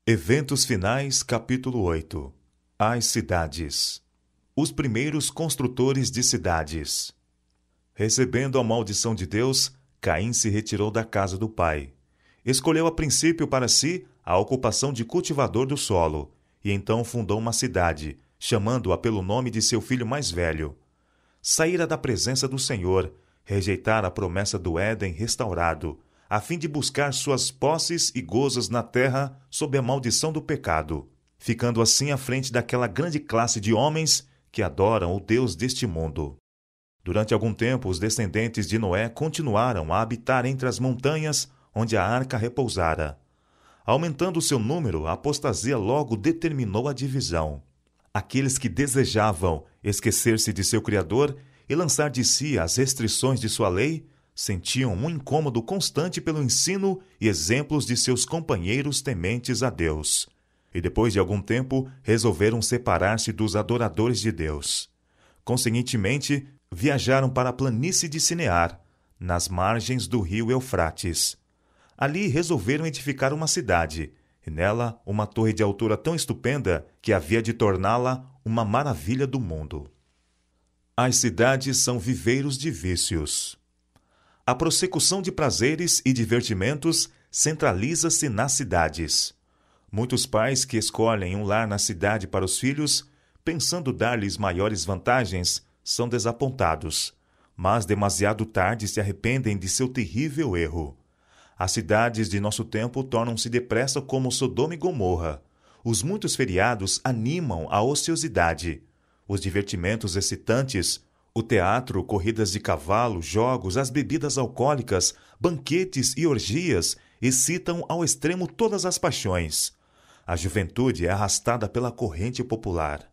Eventos finais, capítulo 8. As cidades. Os primeiros construtores de cidades. Recebendo a maldição de Deus, Caim se retirou da casa do pai. Escolheu a princípio para si a ocupação de cultivador do solo, e então fundou uma cidade, chamando-a pelo nome de seu filho mais velho. Saíra da presença do Senhor, rejeitara a promessa do Éden restaurado, a fim de buscar suas posses e gozos na terra sob a maldição do pecado, ficando assim à frente daquela grande classe de homens que adoram o Deus deste mundo. Durante algum tempo, os descendentes de Noé continuaram a habitar entre as montanhas onde a arca repousara. Aumentando seu número, a apostasia logo determinou a divisão. Aqueles que desejavam esquecer-se de seu Criador e lançar de si as restrições de sua lei, sentiam um incômodo constante pelo ensino e exemplos de seus companheiros tementes a Deus. E depois de algum tempo, resolveram separar-se dos adoradores de Deus. Conseguintemente, viajaram para a planície de Sinear, nas margens do rio Eufrates. Ali resolveram edificar uma cidade, e nela uma torre de altura tão estupenda que havia de torná-la uma maravilha do mundo. As cidades são viveiros de vícios. A prossecução de prazeres e divertimentos centraliza-se nas cidades. Muitos pais que escolhem um lar na cidade para os filhos, pensando dar-lhes maiores vantagens, são desapontados, mas demasiado tarde se arrependem de seu terrível erro. As cidades de nosso tempo tornam-se depressa como Sodoma e Gomorra. Os muitos feriados animam a ociosidade. Os divertimentos excitantes, o teatro, corridas de cavalo, jogos, as bebidas alcoólicas, banquetes e orgias excitam ao extremo todas as paixões. A juventude é arrastada pela corrente popular.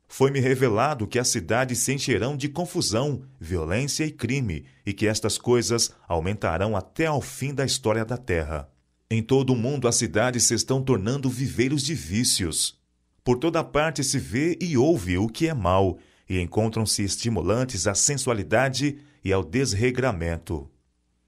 Foi-me revelado que as cidades se encherão de confusão, violência e crime, e que estas coisas aumentarão até ao fim da história da terra. Em todo o mundo as cidades se estão tornando viveiros de vícios. Por toda parte se vê e ouve o que é mal, e encontram-se estimulantes à sensualidade e ao desregramento.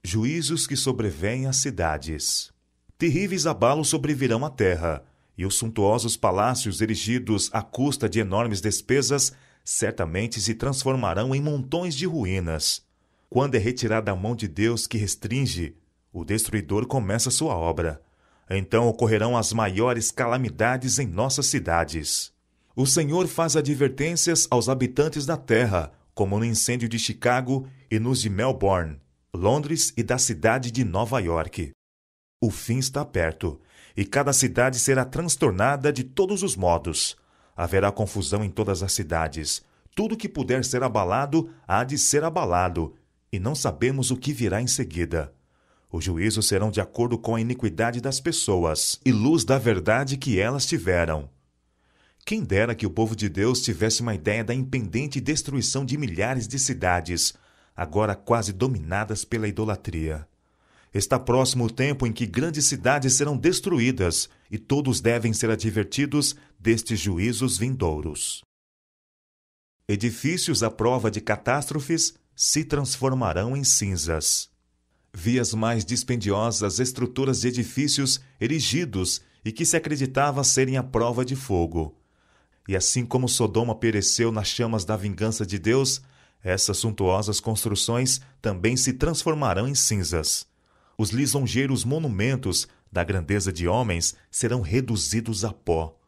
Juízos que sobrevêm às cidades. Terríveis abalos sobrevirão à terra, e os suntuosos palácios erigidos à custa de enormes despesas certamente se transformarão em montões de ruínas. Quando é retirada a mão de Deus que restringe, o destruidor começa sua obra. Então ocorrerão as maiores calamidades em nossas cidades. O Senhor faz advertências aos habitantes da terra, como no incêndio de Chicago e nos de Melbourne, Londres e da cidade de Nova York. O fim está perto, e cada cidade será transtornada de todos os modos. Haverá confusão em todas as cidades. Tudo que puder ser abalado há de ser abalado, e não sabemos o que virá em seguida. Os juízos serão de acordo com a iniquidade das pessoas e luz da verdade que elas tiveram. Quem dera que o povo de Deus tivesse uma ideia da impendente destruição de milhares de cidades, agora quase dominadas pela idolatria. Está próximo o tempo em que grandes cidades serão destruídas, e todos devem ser advertidos destes juízos vindouros. Edifícios à prova de catástrofes se transformarão em cinzas. Vi as mais dispendiosas estruturas de edifícios erigidos e que se acreditava serem à prova de fogo. E assim como Sodoma pereceu nas chamas da vingança de Deus, essas suntuosas construções também se transformarão em cinzas. Os lisonjeiros monumentos da grandeza de homens serão reduzidos a pó,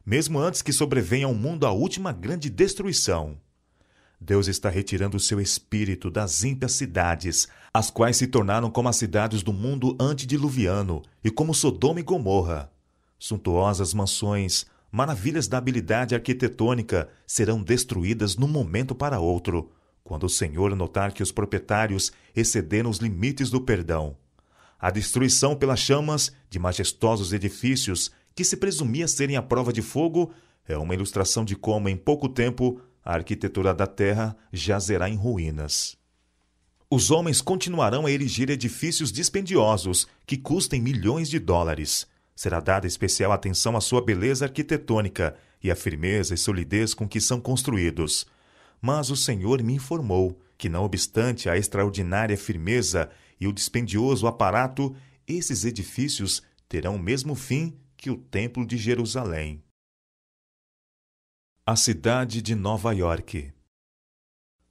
mesmo antes que sobrevenha ao mundo a última grande destruição. Deus está retirando o seu espírito das ímpias cidades, as quais se tornaram como as cidades do mundo antediluviano e como Sodoma e Gomorra. Suntuosas mansões, maravilhas da habilidade arquitetônica serão destruídas num momento para outro, quando o Senhor notar que os proprietários excederam os limites do perdão. A destruição pelas chamas de majestosos edifícios que se presumia serem à prova de fogo é uma ilustração de como, em pouco tempo, a arquitetura da terra jazerá em ruínas. Os homens continuarão a erigir edifícios dispendiosos que custem milhões de dólares. Será dada especial atenção à sua beleza arquitetônica e à firmeza e solidez com que são construídos. Mas o Senhor me informou que, não obstante a extraordinária firmeza e o dispendioso aparato, esses edifícios terão o mesmo fim que o Templo de Jerusalém. A cidade de Nova York.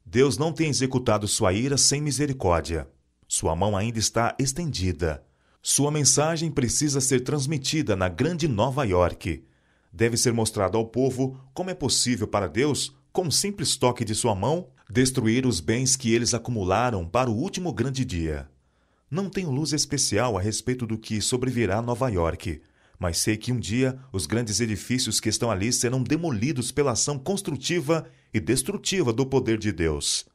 Deus não tem executado sua ira sem misericórdia. Sua mão ainda está estendida. Sua mensagem precisa ser transmitida na grande Nova York. Deve ser mostrado ao povo como é possível para Deus, com um simples toque de sua mão, destruir os bens que eles acumularam para o último grande dia. Não tenho luz especial a respeito do que sobrevirá a Nova York, mas sei que um dia os grandes edifícios que estão ali serão demolidos pela ação construtiva e destrutiva do poder de Deus.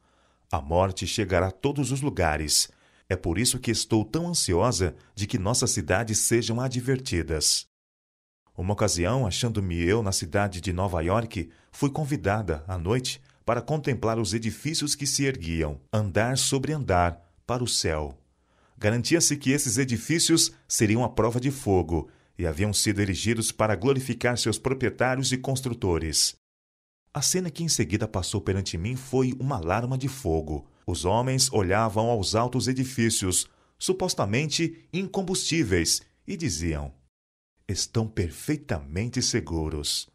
A morte chegará a todos os lugares. É por isso que estou tão ansiosa de que nossas cidades sejam advertidas. Uma ocasião, achando-me eu na cidade de Nova York, fui convidada, à noite, para contemplar os edifícios que se erguiam, andar sobre andar, para o céu. Garantia-se que esses edifícios seriam a prova de fogo e haviam sido erigidos para glorificar seus proprietários e construtores. A cena que em seguida passou perante mim foi uma alarma de fogo. Os homens olhavam aos altos edifícios, supostamente incombustíveis, e diziam: estão perfeitamente seguros.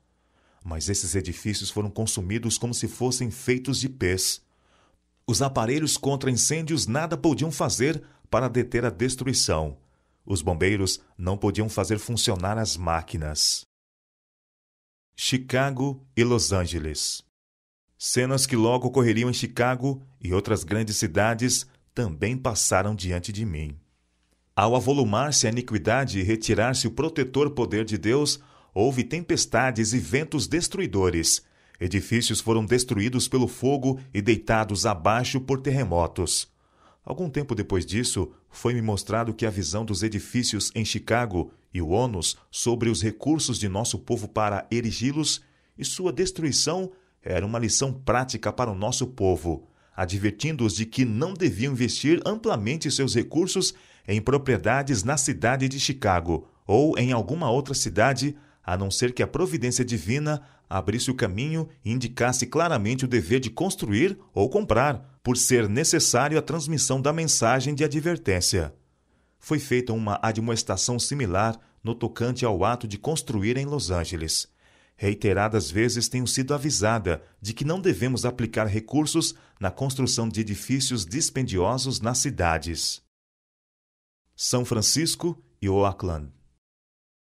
Mas esses edifícios foram consumidos como se fossem feitos de pés. Os aparelhos contra incêndios nada podiam fazer para deter a destruição. Os bombeiros não podiam fazer funcionar as máquinas. Chicago e Los Angeles. Cenas que logo ocorreriam em Chicago e outras grandes cidades também passaram diante de mim. Ao avolumar-se a iniquidade e retirar-se o protetor poder de Deus, houve tempestades e ventos destruidores. Edifícios foram destruídos pelo fogo e deitados abaixo por terremotos. Algum tempo depois disso, foi-me mostrado que a visão dos edifícios em Chicago e o ônus sobre os recursos de nosso povo para erigi-los e sua destruição era uma lição prática para o nosso povo, advertindo-os de que não deviam investir amplamente seus recursos em propriedades na cidade de Chicago ou em alguma outra cidade, a não ser que a providência divina abrisse o caminho e indicasse claramente o dever de construir ou comprar, por ser necessário a transmissão da mensagem de advertência. Foi feita uma admoestação similar no tocante ao ato de construir em Los Angeles. Reiteradas vezes tenho sido avisada de que não devemos aplicar recursos na construção de edifícios dispendiosos nas cidades. São Francisco e Oakland.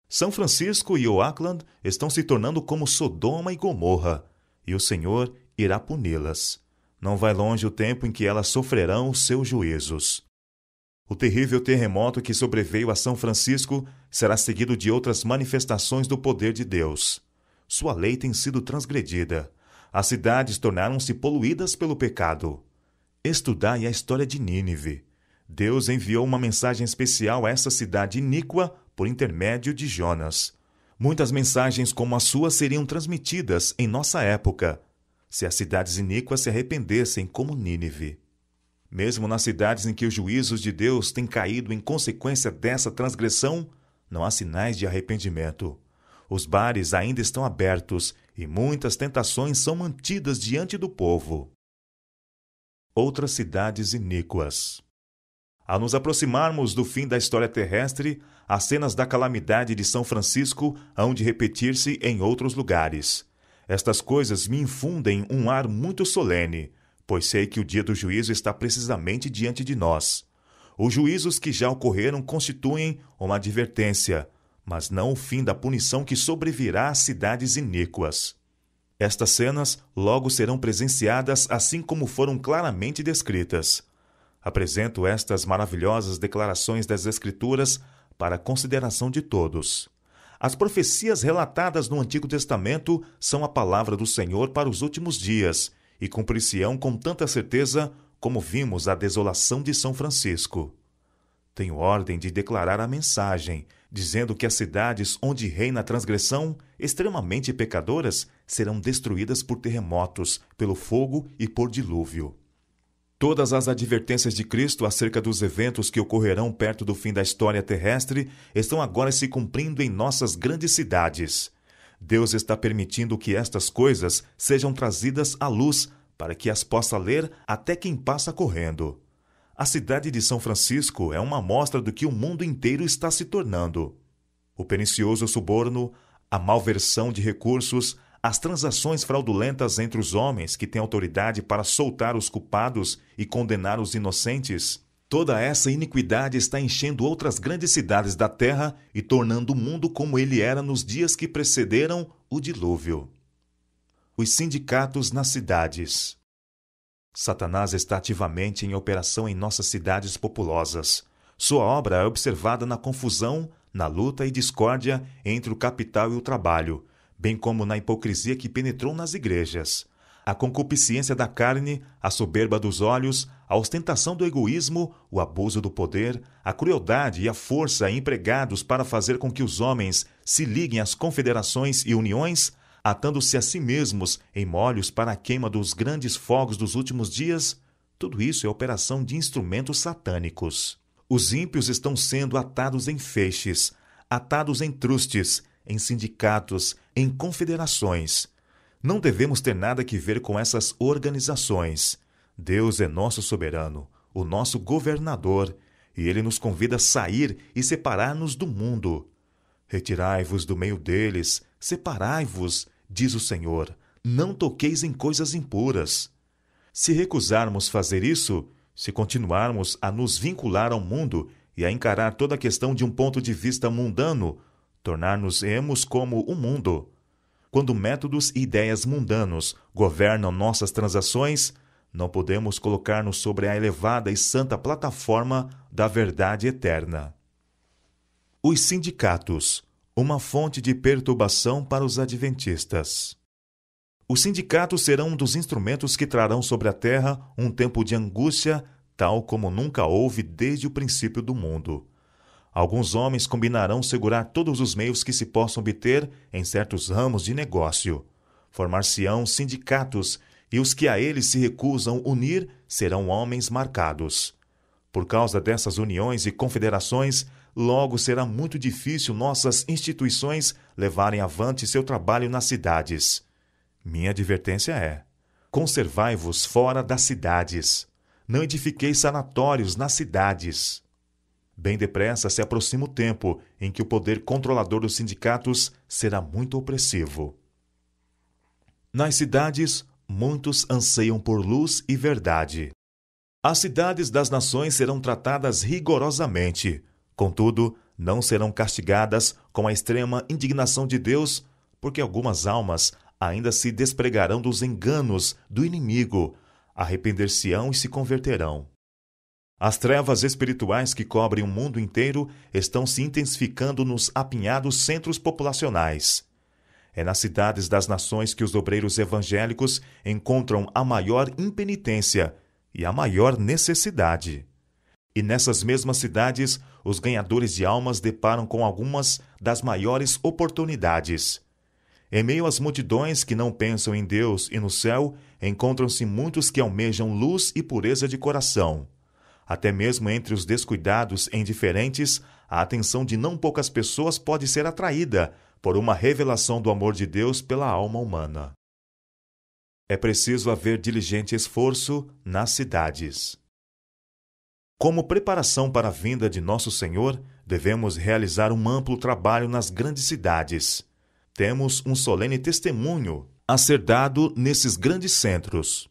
São Francisco e Oakland estão se tornando como Sodoma e Gomorra, e o Senhor irá puni-las. Não vai longe o tempo em que elas sofrerão os seus juízos. O terrível terremoto que sobreveio a São Francisco será seguido de outras manifestações do poder de Deus. Sua lei tem sido transgredida. As cidades tornaram-se poluídas pelo pecado. Estudai a história de Nínive. Deus enviou uma mensagem especial a essa cidade iníqua por intermédio de Jonas. Muitas mensagens como a sua seriam transmitidas em nossa época, se as cidades iníquas se arrependessem como Nínive. Mesmo nas cidades em que os juízos de Deus têm caído em consequência dessa transgressão, não há sinais de arrependimento. Os bares ainda estão abertos e muitas tentações são mantidas diante do povo. Outras cidades iníquas. Ao nos aproximarmos do fim da história terrestre, as cenas da calamidade de São Francisco hão de repetir-se em outros lugares. Estas coisas me infundem um ar muito solene, pois sei que o dia do juízo está precisamente diante de nós. Os juízos que já ocorreram constituem uma advertência, mas não o fim da punição que sobrevirá às cidades iníquas. Estas cenas logo serão presenciadas assim como foram claramente descritas. Apresento estas maravilhosas declarações das Escrituras para a consideração de todos. As profecias relatadas no Antigo Testamento são a palavra do Senhor para os últimos dias e cumprir-se-ão com tanta certeza como vimos a desolação de São Francisco. Tenho ordem de declarar a mensagem, dizendo que as cidades onde reina a transgressão, extremamente pecadoras, serão destruídas por terremotos, pelo fogo e por dilúvio. Todas as advertências de Cristo acerca dos eventos que ocorrerão perto do fim da história terrestre estão agora se cumprindo em nossas grandes cidades. Deus está permitindo que estas coisas sejam trazidas à luz para que as possa ler até quem passa correndo. A cidade de São Francisco é uma amostra do que o mundo inteiro está se tornando. O pernicioso suborno, a malversão de recursos, as transações fraudulentas entre os homens que têm autoridade para soltar os culpados e condenar os inocentes, toda essa iniquidade está enchendo outras grandes cidades da terra e tornando o mundo como ele era nos dias que precederam o dilúvio. Os sindicatos nas cidades. Satanás está ativamente em operação em nossas cidades populosas. Sua obra é observada na confusão, na luta e discórdia entre o capital e o trabalho, bem como na hipocrisia que penetrou nas igrejas. A concupiscência da carne, a soberba dos olhos, a ostentação do egoísmo, o abuso do poder, a crueldade e a força empregados para fazer com que os homens se liguem às confederações e uniões, atando-se a si mesmos em molhos para a queima dos grandes fogos dos últimos dias, tudo isso é operação de instrumentos satânicos. Os ímpios estão sendo atados em feixes, atados em trustes, em sindicatos, em confederações. Não devemos ter nada que ver com essas organizações. Deus é nosso soberano, o nosso governador, e Ele nos convida a sair e separar-nos do mundo. Retirai-vos do meio deles, separai-vos, diz o Senhor, não toqueis em coisas impuras. Se recusarmos fazer isso, se continuarmos a nos vincular ao mundo e a encarar toda a questão de um ponto de vista mundano, tornar-nos-emos como o mundo. Quando métodos e ideias mundanos governam nossas transações, não podemos colocar-nos sobre a elevada e santa plataforma da verdade eterna. Os sindicatos, uma fonte de perturbação para os adventistas. Os sindicatos serão um dos instrumentos que trarão sobre a terra um tempo de angústia, tal como nunca houve desde o princípio do mundo. Alguns homens combinarão segurar todos os meios que se possam obter em certos ramos de negócio. Formar-se-ão sindicatos, e os que a eles se recusam unir serão homens marcados. Por causa dessas uniões e confederações, logo será muito difícil nossas instituições levarem avante seu trabalho nas cidades. Minha advertência é: conservai-vos fora das cidades. Não edifiqueis sanatórios nas cidades. Bem depressa se aproxima o tempo em que o poder controlador dos sindicatos será muito opressivo. Nas cidades, muitos anseiam por luz e verdade. As cidades das nações serão tratadas rigorosamente, contudo, não serão castigadas com a extrema indignação de Deus, porque algumas almas ainda se despregarão dos enganos do inimigo, arrepender-se-ão e se converterão. As trevas espirituais que cobrem o mundo inteiro estão se intensificando nos apinhados centros populacionais. É nas cidades das nações que os obreiros evangélicos encontram a maior impenitência e a maior necessidade. E nessas mesmas cidades, os ganhadores de almas deparam com algumas das maiores oportunidades. Em meio às multidões que não pensam em Deus e no céu, encontram-se muitos que almejam luz e pureza de coração. Até mesmo entre os descuidados e indiferentes, a atenção de não poucas pessoas pode ser atraída por uma revelação do amor de Deus pela alma humana. É preciso haver diligente esforço nas cidades. Como preparação para a vinda de Nosso Senhor, devemos realizar um amplo trabalho nas grandes cidades. Temos um solene testemunho a ser dado nesses grandes centros.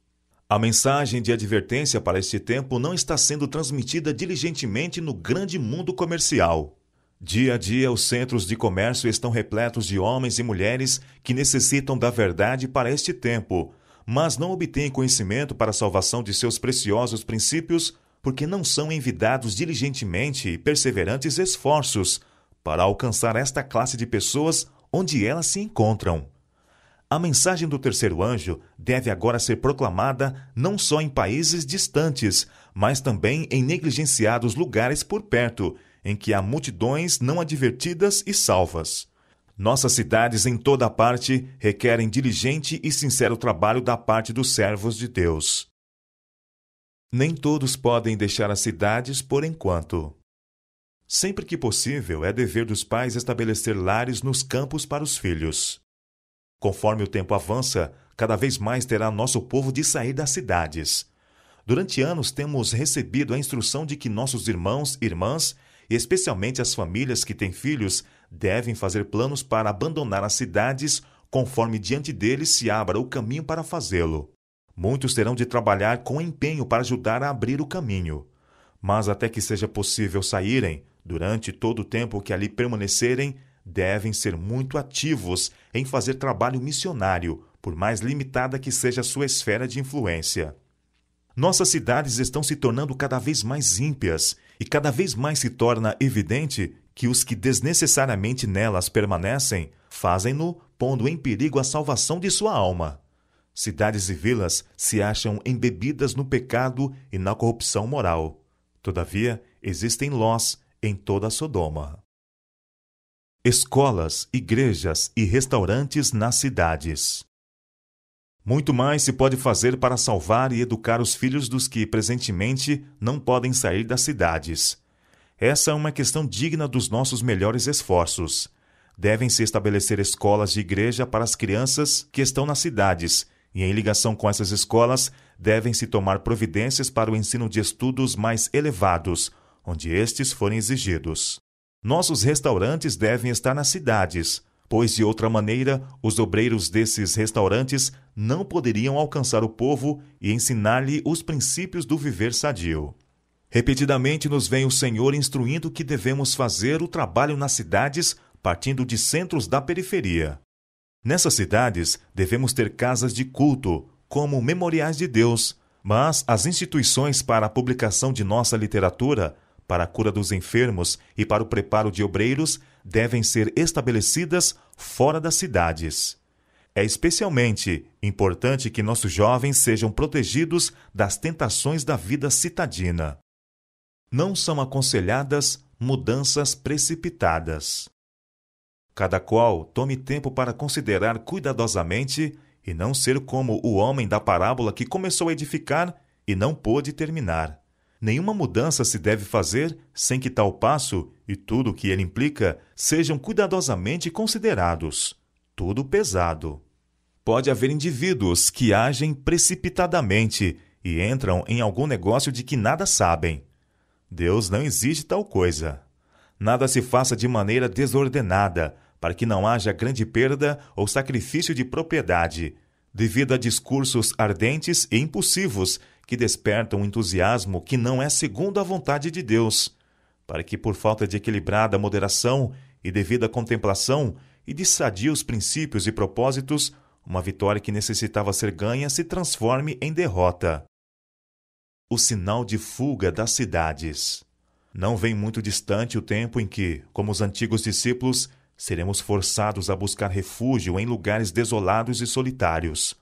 A mensagem de advertência para este tempo não está sendo transmitida diligentemente no grande mundo comercial. Dia a dia, os centros de comércio estão repletos de homens e mulheres que necessitam da verdade para este tempo, mas não obtêm conhecimento para a salvação de seus preciosos princípios, porque não são envidados diligentemente e perseverantes esforços para alcançar esta classe de pessoas onde elas se encontram. A mensagem do terceiro anjo deve agora ser proclamada não só em países distantes, mas também em negligenciados lugares por perto, em que há multidões não advertidas e salvas. Nossas cidades em toda parte requerem diligente e sincero trabalho da parte dos servos de Deus. Nem todos podem deixar as cidades por enquanto. Sempre que possível, é dever dos pais estabelecer lares nos campos para os filhos. Conforme o tempo avança, cada vez mais terá nosso povo de sair das cidades. Durante anos temos recebido a instrução de que nossos irmãos e irmãs e especialmente as famílias que têm filhos, devem fazer planos para abandonar as cidades conforme diante deles se abra o caminho para fazê-lo. Muitos terão de trabalhar com empenho para ajudar a abrir o caminho. Mas até que seja possível saírem, durante todo o tempo que ali permanecerem, devem ser muito ativos em fazer trabalho missionário, por mais limitada que seja a sua esfera de influência. Nossas cidades estão se tornando cada vez mais ímpias e cada vez mais se torna evidente que os que desnecessariamente nelas permanecem fazem-no pondo em perigo a salvação de sua alma. Cidades e vilas se acham embebidas no pecado e na corrupção moral. Todavia, existem Lós em toda Sodoma. Escolas, igrejas e restaurantes nas cidades. Muito mais se pode fazer para salvar e educar os filhos dos que, presentemente, não podem sair das cidades. Essa é uma questão digna dos nossos melhores esforços. Devem-se estabelecer escolas de igreja para as crianças que estão nas cidades, e em ligação com essas escolas, devem-se tomar providências para o ensino de estudos mais elevados, onde estes forem exigidos. Nossos restaurantes devem estar nas cidades, pois, de outra maneira, os obreiros desses restaurantes não poderiam alcançar o povo e ensinar-lhe os princípios do viver sadio. Repetidamente nos vem o Senhor instruindo que devemos fazer o trabalho nas cidades, partindo de centros da periferia. Nessas cidades, devemos ter casas de culto, como memoriais de Deus, mas as instituições para a publicação de nossa literatura, para a cura dos enfermos e para o preparo de obreiros, devem ser estabelecidas fora das cidades. É especialmente importante que nossos jovens sejam protegidos das tentações da vida citadina. Não são aconselhadas mudanças precipitadas. Cada qual tome tempo para considerar cuidadosamente e não ser como o homem da parábola que começou a edificar e não pôde terminar. Nenhuma mudança se deve fazer sem que tal passo e tudo o que ele implica sejam cuidadosamente considerados. Tudo pesado. Pode haver indivíduos que agem precipitadamente e entram em algum negócio de que nada sabem. Deus não exige tal coisa. Nada se faça de maneira desordenada, para que não haja grande perda ou sacrifício de propriedade, devido a discursos ardentes e impulsivos que despertam um entusiasmo que não é segundo a vontade de Deus, para que, por falta de equilibrada moderação e devida contemplação e de sadios princípios e propósitos, uma vitória que necessitava ser ganha se transforme em derrota. O sinal de fuga das cidades. Não vem muito distante o tempo em que, como os antigos discípulos, seremos forçados a buscar refúgio em lugares desolados e solitários.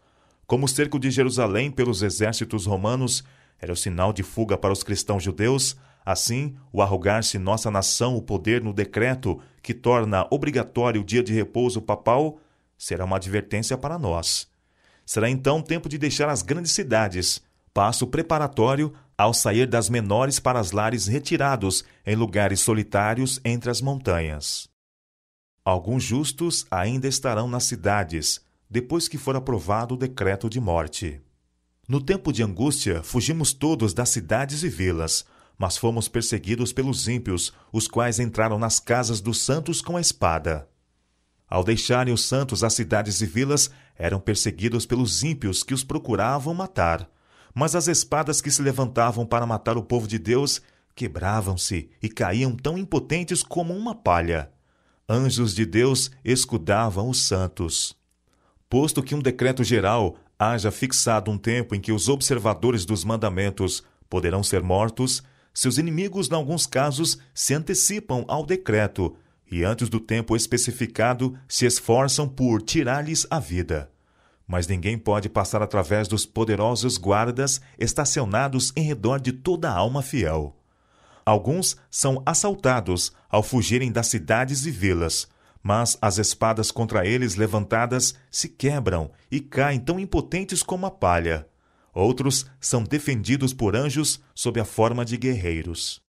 Como o cerco de Jerusalém pelos exércitos romanos era o sinal de fuga para os cristãos judeus, assim, o arrogar-se nossa nação o poder no decreto que torna obrigatório o dia de repouso papal será uma advertência para nós. Será então tempo de deixar as grandes cidades, passo preparatório ao sair das menores para os lares retirados em lugares solitários entre as montanhas. Alguns justos ainda estarão nas cidades, depois que for aprovado o decreto de morte. No tempo de angústia, fugimos todos das cidades e vilas, mas fomos perseguidos pelos ímpios, os quais entraram nas casas dos santos com a espada. Ao deixarem os santos as cidades e vilas, eram perseguidos pelos ímpios que os procuravam matar. Mas as espadas que se levantavam para matar o povo de Deus quebravam-se e caíam tão impotentes como uma palha. Anjos de Deus escudavam os santos. Posto que um decreto geral haja fixado um tempo em que os observadores dos mandamentos poderão ser mortos, seus inimigos, em alguns casos, se antecipam ao decreto e, antes do tempo especificado, se esforçam por tirar-lhes a vida. Mas ninguém pode passar através dos poderosos guardas estacionados em redor de toda a alma fiel. Alguns são assaltados ao fugirem das cidades e vilas, mas as espadas contra eles levantadas se quebram e caem tão impotentes como a palha. Outros são defendidos por anjos sob a forma de guerreiros.